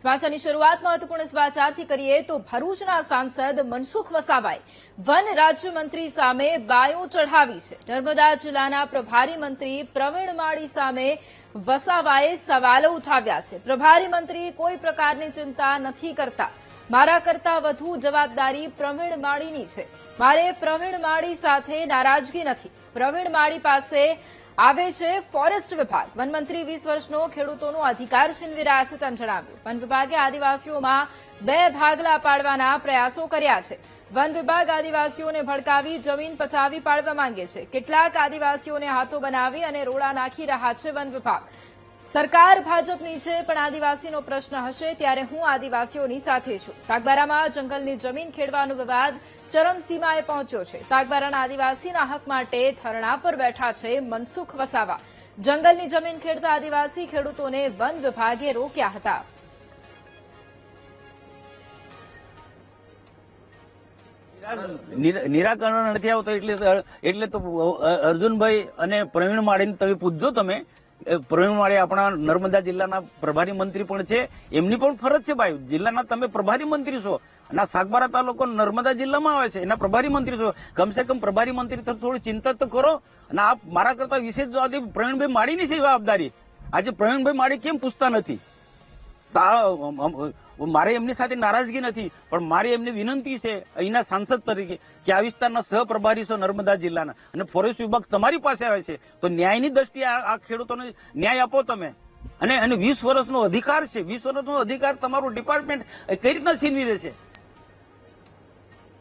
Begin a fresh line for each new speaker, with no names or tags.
સમાચારની શરૂઆત મહત્વપૂર્ણ સમાચારથી કરીએ તો ભરૂચના સાંસદ મનસુખ વસાવાએ વન રાજ્યમંત્રી સામે બાયો ચઢાવી છે। નર્મદા જિલ્લાના પ્રભારી મંત્રી પ્રવીણ માળી સામે વસાવાએ સવાલો ઉઠાવ્યા છે। પ્રભારી મંત્રી કોઈ પ્રકારની ચિંતા નથી કરતા, મારા કરતા વધુ જવાબદારી પ્રવીણ માળીની છે। મારે પ્રવીણ માળી સાથે નારાજગી નથી। પ્રવીણ માળી પાસે આવે છે ફોરેસ્ટ વિભાગ। વનમંત્રી 20 વર્ષનો ખેડૂતોનો અધિકાર છીનવી રહ્યા છે તેમ જણાવ્યું। વન વિભાગે આદિવાસીઓમાં 2 ભાગલા પાડવાના પ્રયાસો કર્યા છે। વન વિભાગ આદિવાસીઓને ભડકાવી જમીન પચાવી પાડવા માંગે છે। કેટલાક આદિવાસીઓને હાથો બનાવી અને રોડા નાખી રહ્યા છે વન વિભાગ। સરકાર ભાજપની છે પણ આદિવાસીનો પ્રશ્ન હશે ત્યારે હું આદિવાસીઓની સાથે છું। સાગબારામાં જંગલની જમીન ખેડવાનો વિવાદ ચરમસીમાએ પહોંચ્યો છે। સાગબારાના આદિવાસીના હક માટે ધરણા પર બેઠા છે મનસુખ વસાવા। જંગલની જમીન ખેડતા આદિવાસી ખેડૂતોને વન વિભાગે રોક્યા હતા।
નિરાકરણ નથી આવતો એટલે તો અર્જુનભાઈ અને પ્રવીણ માળીને તમે પૂછજો। તમે પ્રવીણ માળી આપણા નર્મદા જિલ્લાના પ્રભારી મંત્રી પણ છે, એમની પણ ફરજ છે ભાઈ। જિલ્લાના તમે પ્રભારી મંત્રી છો અને સાગબારા તાલુકો નર્મદા જિલ્લામાં આવે છે, એના પ્રભારી મંત્રી છો। કમસે કમ પ્રભારી મંત્રી તો થોડી ચિંતા તો કરો। અને આપ મારા કરતા વિશેષ જવાબદારી પ્રવીણભાઈ માળીની છે જવાબદારી। આજે પ્રવીણભાઈ માળી કેમ પૂછતા નથી? મારે એમની સાથે નારાજગી નથી, પણ મારી એમની વિનંતી છે અહીંના સાંસદ તરીકે કે આ વિસ્તારના સહપ્રભારી છો નર્મદા જિલ્લાના અને ફોરેસ્ટ વિભાગ તમારી પાસે આવે છે તો ન્યાયની દ્રષ્ટિએ આ ખેડૂતોને ન્યાય આપો તમે। અને 20 વર્ષનો અધિકાર છે, 20 વર્ષનો અધિકાર તમારું ડિપાર્ટમેન્ટ કઈ રીતના છીનવી દેશે?